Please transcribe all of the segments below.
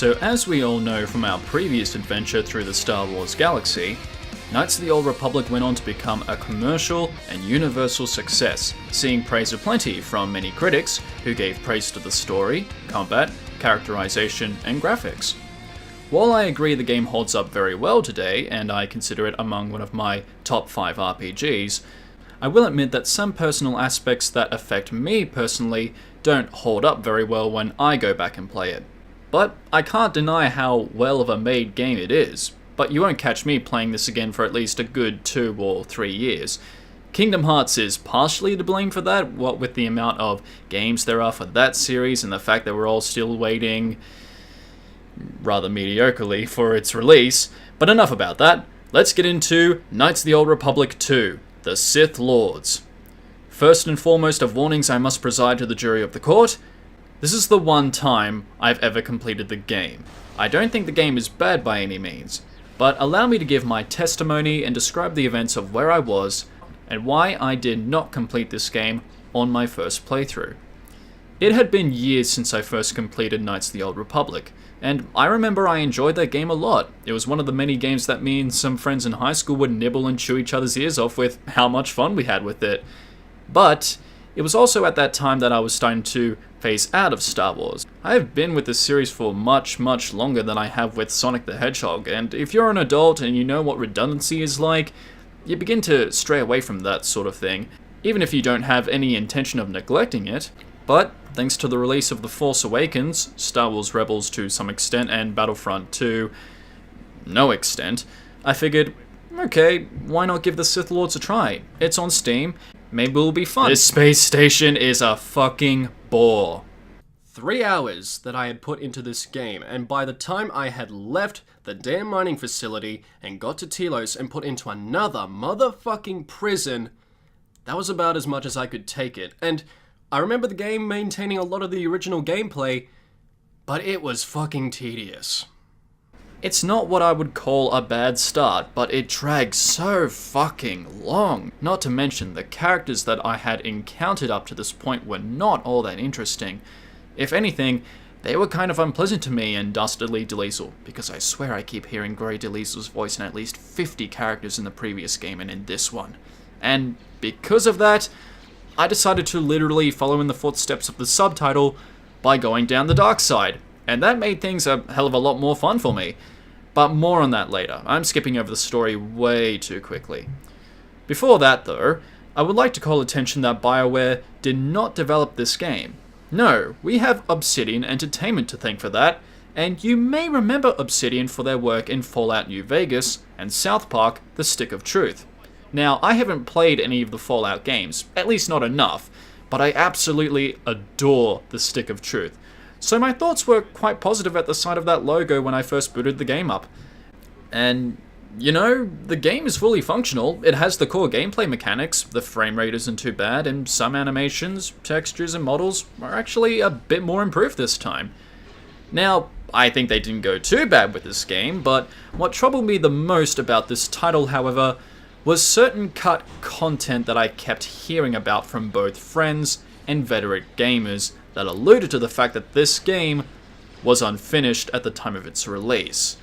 So as we all know from our previous adventure through the Star Wars galaxy, Knights of the Old Republic went on to become a commercial and universal success, seeing praise aplenty from many critics who gave praise to the story, combat, characterization, and graphics. While I agree the game holds up very well today, and I consider it among one of my top 5 RPGs, I will admit that some personal aspects that affect me personally don't hold up very well when I go back and play it. But I can't deny how well of a made game it is, but you won't catch me playing this again for at least a good 2 or 3 years. Kingdom Hearts is partially to blame for that, what with the amount of games there are for that series and the fact that we're all still waiting, rather mediocrely, for its release. But enough about that, let's get into Knights of the Old Republic 2, The Sith Lords. First and foremost of warnings I must preside to the jury of the court. This is the one time I've ever completed the game. I don't think the game is bad by any means, but allow me to give my testimony and describe the events of where I was and why I did not complete this game on my first playthrough. It had been years since I first completed Knights of the Old Republic, and I remember I enjoyed that game a lot. It was one of the many games that me and some friends in high school would nibble and chew each other's ears off with how much fun we had with it. But it was also at that time that I was starting to phase out of Star Wars. I have been with this series for much longer than I have with Sonic the Hedgehog, and if you're an adult and you know what redundancy is like, you begin to stray away from that sort of thing, even if you don't have any intention of neglecting it. But thanks to the release of The Force Awakens, Star Wars Rebels to some extent, and Battlefront to no extent, I figured, okay, why not give the Sith Lords a try? It's on Steam, maybe it'll be fun. This space station is a fucking bore. 3 hours that I had put into this game, and by the time I had left the damn mining facility and got to Telos and put into another motherfucking prison, that was about as much as I could take it. And I remember the game maintaining a lot of the original gameplay, but it was fucking tedious. It's not what I would call a bad start, but it dragged so fucking long. Not to mention, the characters that I had encountered up to this point were not all that interesting. If anything, they were kind of unpleasant to me and Dastardly Delisle, because I swear I keep hearing Grey Delisle's voice in at least 50 characters in the previous game and in this one. And because of that, I decided to literally follow in the footsteps of the subtitle by going down the dark side, and that made things a hell of a lot more fun for me. But more on that later. I'm skipping over the story way too quickly. Before that though, I would like to call attention that BioWare did not develop this game. No, we have Obsidian Entertainment to thank for that, and you may remember Obsidian for their work in Fallout New Vegas and South Park: The Stick of Truth. Now, I haven't played any of the Fallout games, at least not enough, but I absolutely adore The Stick of Truth. So my thoughts were quite positive at the sight of that logo when I first booted the game up. And, you know, the game is fully functional. It has the core gameplay mechanics, the frame rate isn't too bad, and some animations, textures, and models are actually a bit more improved this time. Now, I think they didn't go too bad with this game, but what troubled me the most about this title, however, was certain cut content that I kept hearing about from both friends and veteran gamers that alluded to the fact that this game was unfinished at the time of its release.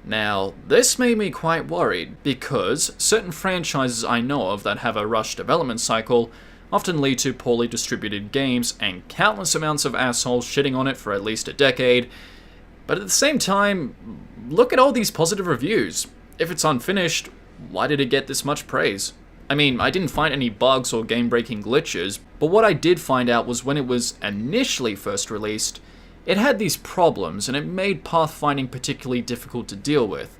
Now, this made me quite worried, because certain franchises I know of that have a rushed development cycle often lead to poorly distributed games and countless amounts of assholes shitting on it for at least a decade. But at the same time, look at all these positive reviews. If it's unfinished, why did it get this much praise? I mean, I didn't find any bugs or game-breaking glitches, but what I did find out was when it was initially first released, it had these problems and it made pathfinding particularly difficult to deal with.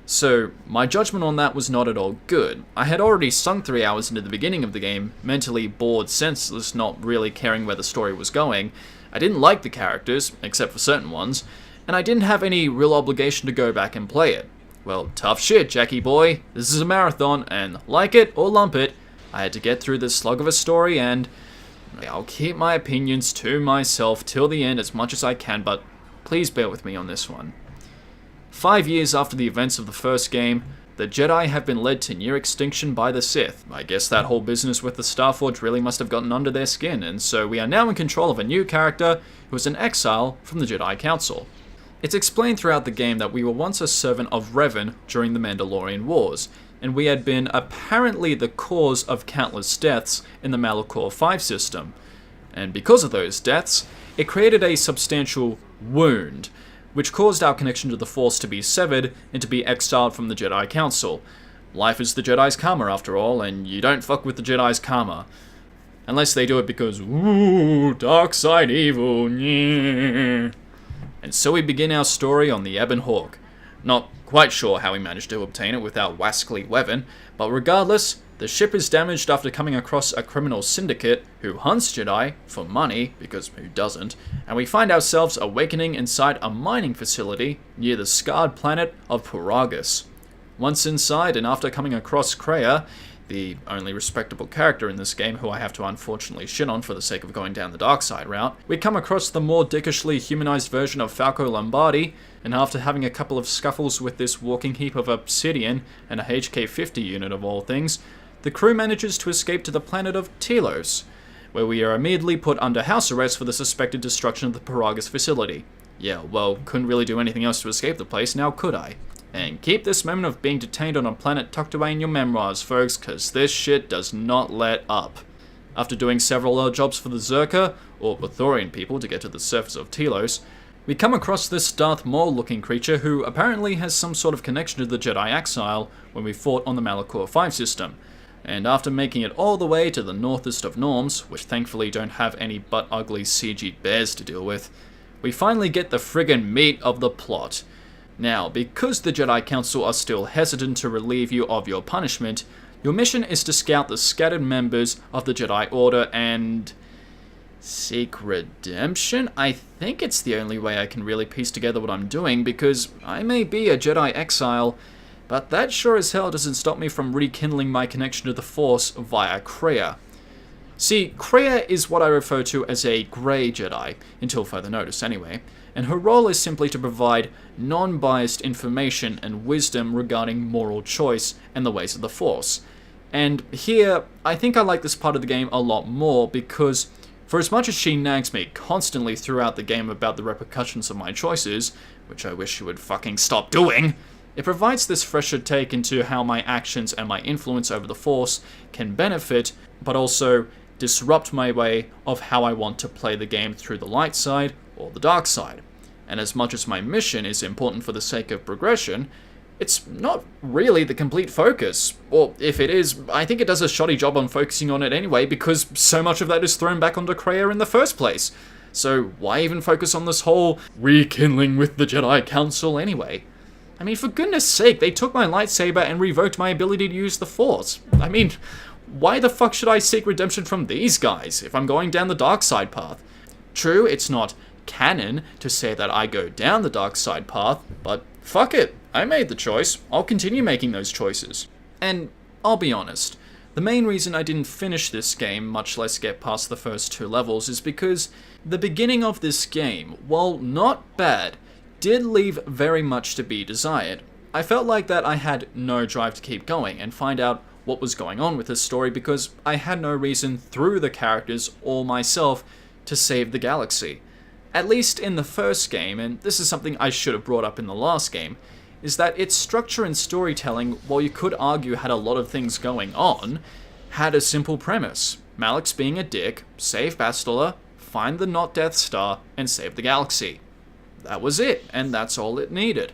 So, my judgment on that was not at all good. I had already sunk 3 hours into the beginning of the game, mentally bored, senseless, not really caring where the story was going. I didn't like the characters, except for certain ones, and I didn't have any real obligation to go back and play it. Well, tough shit, Jackie boy. This is a marathon, and like it or lump it, I had to get through this slug of a story, and I'll keep my opinions to myself till the end as much as I can, but please bear with me on this one. 5 years after the events of the first game, the Jedi have been led to near extinction by the Sith. I guess that whole business with the Starforge really must have gotten under their skin, and so we are now in control of a new character who is an exile from the Jedi Council. It's explained throughout the game that we were once a servant of Revan during the Mandalorian Wars, and we had been apparently the cause of countless deaths in the Malachor 5 system. And because of those deaths, it created a substantial wound, which caused our connection to the Force to be severed and to be exiled from the Jedi Council. Life is the Jedi's karma after all, and you don't fuck with the Jedi's karma. Unless they do it because, ooh, dark side evil, yeah. And so we begin our story on the Ebon Hawk. Not quite sure how we managed to obtain it with our wascally weapon, but regardless, the ship is damaged after coming across a criminal syndicate who hunts Jedi for money, because who doesn't, and we find ourselves awakening inside a mining facility near the scarred planet of Puragus. Once inside, and after coming across Kreia, the only respectable character in this game who I have to unfortunately shit on for the sake of going down the dark side route, we come across the more dickishly humanized version of Falco Lombardi, and after having a couple of scuffles with this walking heap of obsidian and a HK-50 unit of all things, the crew manages to escape to the planet of Telos, where we are immediately put under house arrest for the suspected destruction of the Puragus facility. Yeah, well, couldn't really do anything else to escape the place, now could I? And keep this moment of being detained on a planet tucked away in your memoirs, folks, cause this shit does not let up. After doing several odd jobs for the Zerka, or Bathorian people, to get to the surface of Telos, we come across this Darth Maul-looking creature who apparently has some sort of connection to the Jedi Exile when we fought on the Malachor 5 system. And after making it all the way to the northest of Norms, which thankfully don't have any butt-ugly CG bears to deal with, we finally get the friggin' meat of the plot. Now, because the Jedi Council are still hesitant to relieve you of your punishment, your mission is to scout the scattered members of the Jedi Order and seek redemption? I think it's the only way I can really piece together what I'm doing, because I may be a Jedi exile, but that sure as hell doesn't stop me from rekindling my connection to the Force via Kreia. See, Kreia is what I refer to as a grey Jedi, until further notice anyway, and her role is simply to provide non-biased information and wisdom regarding moral choice and the ways of the Force. And here, I think I like this part of the game a lot more because, for as much as she nags me constantly throughout the game about the repercussions of my choices, which I wish she would fucking stop doing, it provides this fresher take into how my actions and my influence over the Force can benefit, but also disrupt my way of how I want to play the game through the light side or the dark side. And as much as my mission is important for the sake of progression, it's not really the complete focus. Or if it is, I think it does a shoddy job on focusing on it anyway, because so much of that is thrown back onto Kreia in the first place. So why even focus on this whole rekindling with the Jedi Council anyway? I mean, for goodness sake, they took my lightsaber and revoked my ability to use the Force. I mean, why the fuck should I seek redemption from these guys if I'm going down the dark side path? True, it's not canon to say that I go down the dark side path, but fuck it, I made the choice. I'll continue making those choices. And I'll be honest, the main reason I didn't finish this game, much less get past the first 2 levels, is because the beginning of this game, while not bad, did leave very much to be desired. I felt like that I had no drive to keep going and find out what was going on with this story because I had no reason through the characters or myself to save the galaxy. At least in the first game, and this is something I should have brought up in the last game, is that its structure and storytelling, while you could argue had a lot of things going on, had a simple premise. Malak's being a dick, save Bastila, find the not Death Star, and save the galaxy. That was it, and that's all it needed.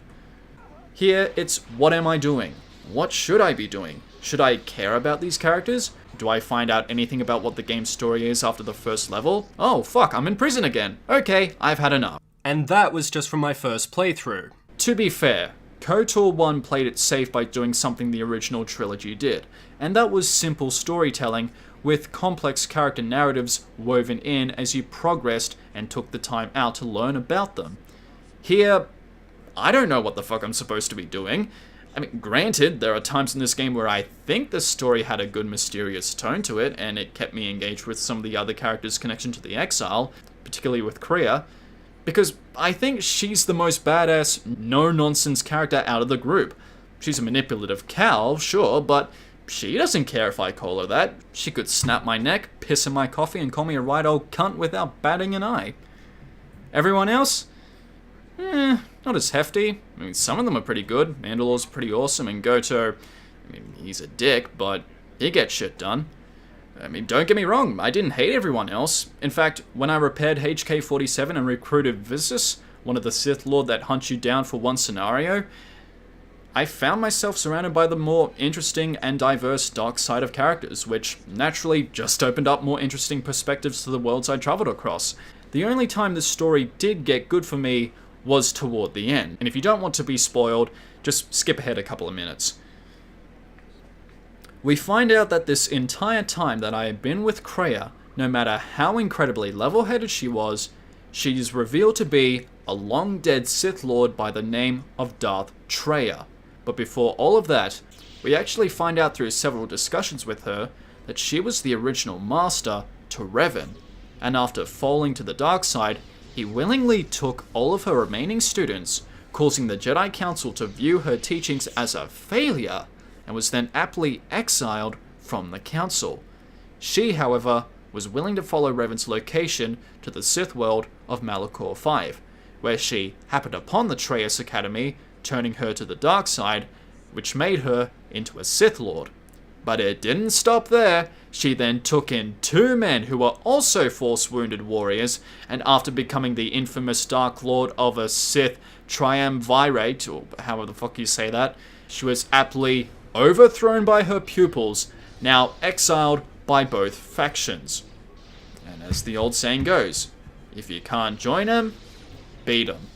Here, it's what am I doing? What should I be doing? Should I care about these characters? Do I find out anything about what the game's story is after the first level? Oh, fuck, I'm in prison again. Okay, I've had enough. And that was just from my first playthrough. To be fair, KOTOR 1 played it safe by doing something the original trilogy did, and that was simple storytelling with complex character narratives woven in as you progressed and took the time out to learn about them. Here, I don't know what the fuck I'm supposed to be doing. I mean, granted, there are times in this game where I think the story had a good mysterious tone to it, and it kept me engaged with some of the other characters' connection to the Exile, particularly with Kreia, because I think she's the most badass, no-nonsense character out of the group. She's a manipulative cow, sure, but she doesn't care if I call her that. She could snap my neck, piss in my coffee, and call me a right old cunt without batting an eye. Everyone else? not as hefty. I mean, some of them are pretty good. Mandalore's pretty awesome, and Goto, I mean, he's a dick, but he gets shit done. I mean, don't get me wrong, I didn't hate everyone else. In fact, when I repaired HK-47 and recruited Visus, one of the Sith Lord that hunts you down for one scenario, I found myself surrounded by the more interesting and diverse dark side of characters, which naturally just opened up more interesting perspectives to the worlds I traveled across. The only time this story did get good for me was toward the end, and if you don't want to be spoiled, just skip ahead a couple of minutes. We find out that this entire time that I had been with Kreia, no matter how incredibly level-headed she was, she is revealed to be a long-dead Sith Lord by the name of Darth Traya. But before all of that, we actually find out through several discussions with her that she was the original master to Revan, and after falling to the dark side, he willingly took all of her remaining students, causing the Jedi Council to view her teachings as a failure, and was then aptly exiled from the Council. She, however, was willing to follow Revan's location to the Sith world of Malachor 5, where she happened upon the Traius Academy, turning her to the dark side, which made her into a Sith Lord. But it didn't stop there. She then took in 2 men who were also Force-wounded warriors, and after becoming the infamous Dark Lord of a Sith Triumvirate, or however the fuck you say that, she was aptly overthrown by her pupils, now exiled by both factions. And as the old saying goes, if you can't join them, beat them.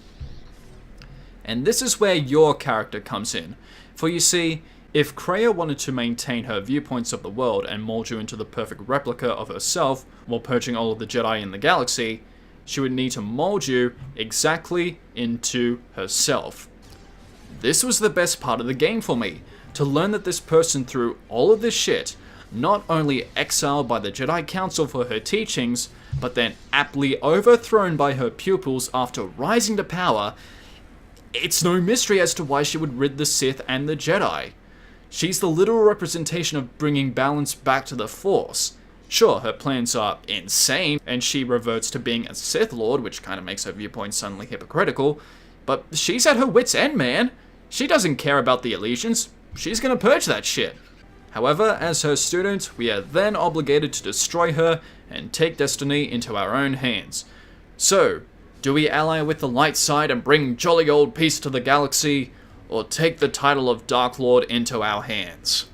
And this is where your character comes in. For you see, if Kreia wanted to maintain her viewpoints of the world and mold you into the perfect replica of herself while purging all of the Jedi in the galaxy, she would need to mold you exactly into herself. This was the best part of the game for me, to learn that this person through all of this shit, not only exiled by the Jedi Council for her teachings, but then aptly overthrown by her pupils after rising to power. It's no mystery as to why she would rid the Sith and the Jedi. She's the literal representation of bringing balance back to the Force. Sure, her plans are insane, and she reverts to being a Sith Lord, which kind of makes her viewpoint suddenly hypocritical, but she's at her wit's end, man. She doesn't care about the allegiance. She's gonna purge that shit. However, as her student, we are then obligated to destroy her and take destiny into our own hands. So, do we ally with the light side and bring jolly old peace to the galaxy, or take the title of Dark Lord into our hands?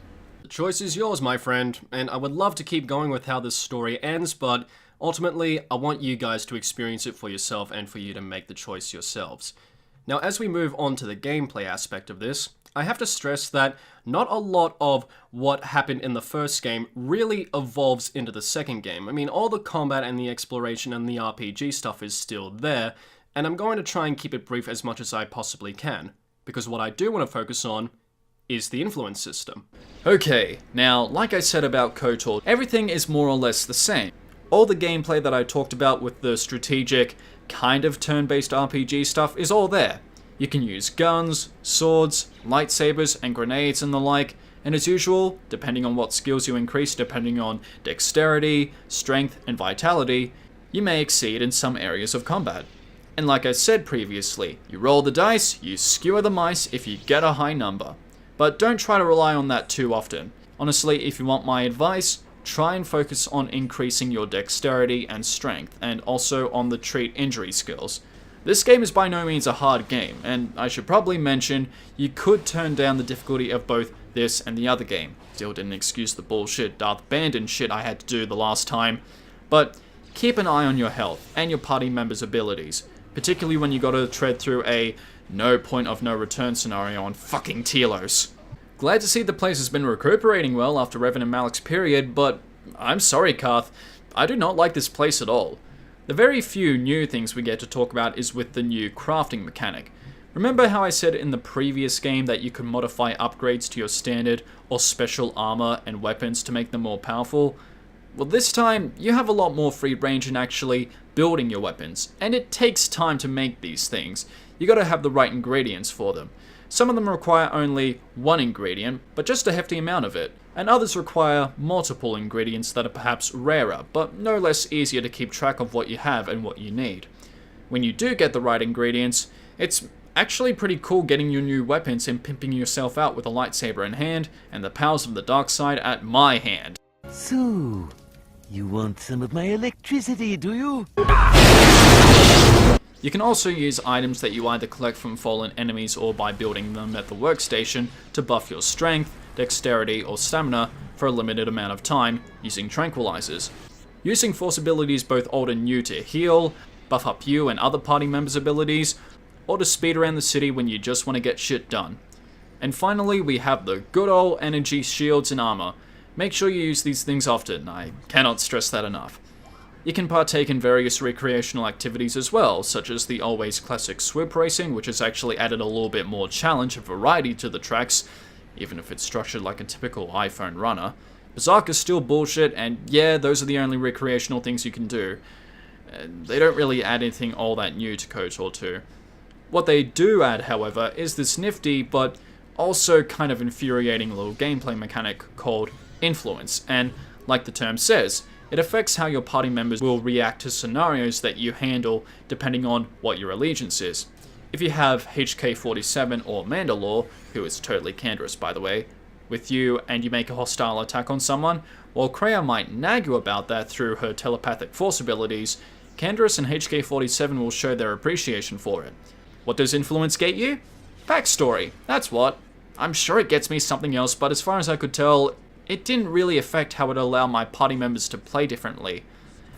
The choice is yours, my friend, and I would love to keep going with how this story ends, but ultimately, I want you guys to experience it for yourself and for you to make the choice yourselves. Now, as we move on to the gameplay aspect of this, I have to stress that not a lot of what happened in the first game really evolves into the second game. I mean, all the combat and the exploration and the RPG stuff is still there, and I'm going to try and keep it brief as much as I possibly can, because what I do want to focus on is the influence system. Okay, now, like I said about KOTOR, everything is more or less the same. All the gameplay that I talked about with the strategic, kind of turn-based RPG stuff is all there. You can use guns, swords, lightsabers, and grenades and the like, and as usual, depending on what skills you increase, depending on dexterity, strength, and vitality, you may exceed in some areas of combat. And like I said previously, you roll the dice, you skewer the mice if you get a high number. But don't try to rely on that too often. Honestly, if you want my advice, try and focus on increasing your dexterity and strength, and also on the treat injury skills. This game is by no means a hard game, and I should probably mention, you could turn down the difficulty of both this and the other game. Still didn't excuse the bullshit Darth Bandon shit I had to do the last time, but keep an eye on your health and your party members' abilities, particularly when you gotta tread through a no point of no return scenario on fucking Telos. Glad to see the place has been recuperating well after Revan and Malak's period, but I'm sorry, Karth, I do not like this place at all. The very few new things we get to talk about is with the new crafting mechanic. Remember how I said in the previous game that you could modify upgrades to your standard or special armor and weapons to make them more powerful? Well, this time, you have a lot more free range in actually building your weapons, and it takes time to make these things. You gotta have the right ingredients for them. Some of them require only one ingredient, but just a hefty amount of it, and others require multiple ingredients that are perhaps rarer, but no less easier to keep track of what you have and what you need. When you do get the right ingredients, It's actually pretty cool getting your new weapons and pimping yourself out with a lightsaber in hand and the powers of the dark side at my hand. So, you want some of my electricity, do you? You can also use items that you either collect from fallen enemies or by building them at the workstation to buff your strength, dexterity, or stamina for a limited amount of time using tranquilizers. Using force abilities both old and new to heal, buff up you and other party members' abilities, or to speed around the city when you just want to get shit done. And finally, we have the good old energy shields and armor. Make sure you use these things often, I cannot stress that enough. You can partake in various recreational activities as well, such as the always classic swoop racing, which has actually added a little bit more challenge and variety to the tracks, even if it's structured like a typical iPhone runner. Berserk is still bullshit, and yeah, those are the only recreational things you can do. They don't really add anything all that new to KOTOR 2. What they do add, however, is this nifty, but also kind of infuriating little gameplay mechanic called influence, and like the term says, it affects how your party members will react to scenarios that you handle depending on what your allegiance is. If you have HK-47 or Mandalore, who is totally Canderous by the way, with you and you make a hostile attack on someone, while Kreia might nag you about that through her telepathic force abilities, Canderous and HK-47 will show their appreciation for it. What does influence get you? Backstory, that's what. I'm sure it gets me something else, but as far as I could tell, it didn't really affect how it allowed my party members to play differently.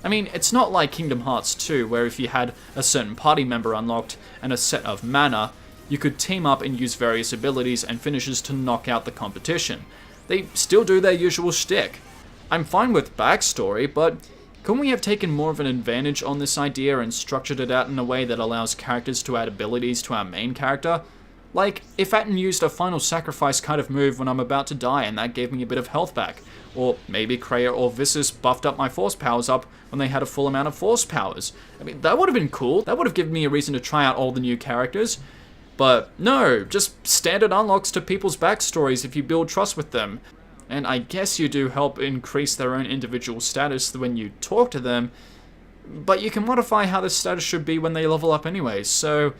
I mean, it's not like Kingdom Hearts 2, where if you had a certain party member unlocked and a set of mana, you could team up and use various abilities and finishes to knock out the competition. They still do their usual shtick. I'm fine with backstory, but couldn't we have taken more of an advantage on this idea and structured it out in a way that allows characters to add abilities to our main character? Like, if Atten used a final sacrifice kind of move when I'm about to die and that gave me a bit of health back. Or maybe Kreia or Vissus buffed up my force powers up when they had a full amount of force powers. I mean, that would have been cool. That would have given me a reason to try out all the new characters. But no, just standard unlocks to people's backstories if you build trust with them. And I guess you do help increase their own individual status when you talk to them. But you can modify how the status should be when they level up anyway, so...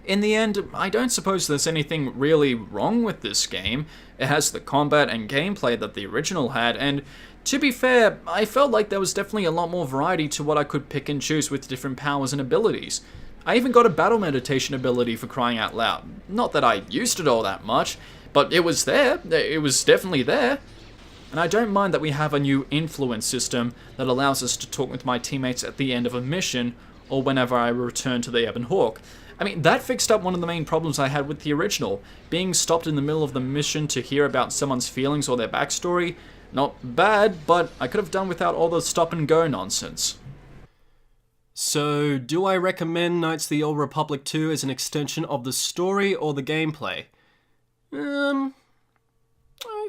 In the end, I don't suppose there's anything really wrong with this game. It has the combat and gameplay that the original had, and to be fair, I felt like there was definitely a lot more variety to what I could pick and choose with different powers and abilities. I even got a battle meditation ability for crying out loud. Not that I used it all that much, but it was there. It was definitely there. And I don't mind that we have a new influence system that allows us to talk with my teammates at the end of a mission, or whenever I return to the Ebon Hawk. I mean, that fixed up one of the main problems I had with the original. Being stopped in the middle of the mission to hear about someone's feelings or their backstory. Not bad, but I could have done without all the stop and go nonsense. So, do I recommend Knights of the Old Republic 2 as an extension of the story or the gameplay? I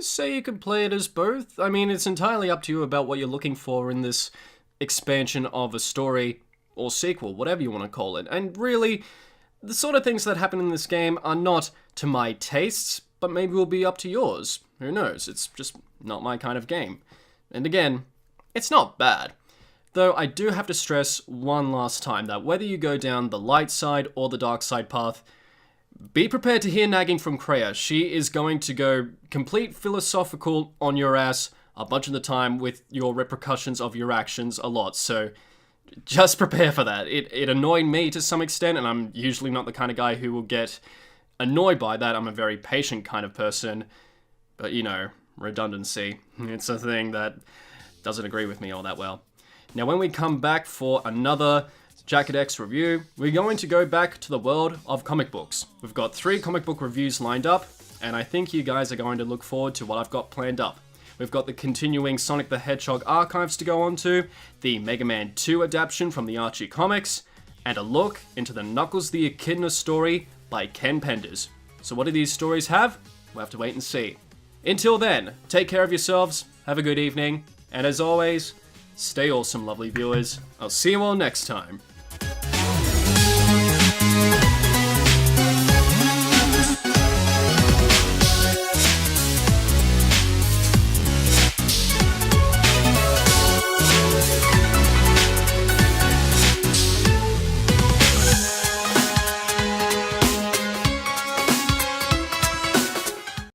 say you could play it as both. I mean, it's entirely up to you about what you're looking for in this expansion of a story or sequel, whatever you want to call it. And really, the sort of things that happen in this game are not to my tastes, but maybe will be up to yours. Who knows? It's just not my kind of game. And again, it's not bad. Though I do have to stress one last time that whether you go down the light side or the dark side path, be prepared to hear nagging from Kreia. She is going to go complete philosophical on your ass a bunch of the time with your repercussions of your actions a lot, so just prepare for that. It annoyed me to some extent, and I'm usually not the kind of guy who will get annoyed by that. I'm a very patient kind of person, but you know, redundancy. It's a thing that doesn't agree with me all that well. Now, when we come back for another TheJackedex review, we're going to go back to the world of comic books. We've got 3 comic book reviews lined up, and I think you guys are going to look forward to what I've got planned up. We've got the continuing Sonic the Hedgehog archives to go on to, the Mega Man 2 adaptation from the Archie comics, and a look into the Knuckles the Echidna story by Ken Penders. So what do these stories have? We'll have to wait and see. Until then, take care of yourselves, have a good evening, and as always, stay awesome, lovely viewers. I'll see you all next time.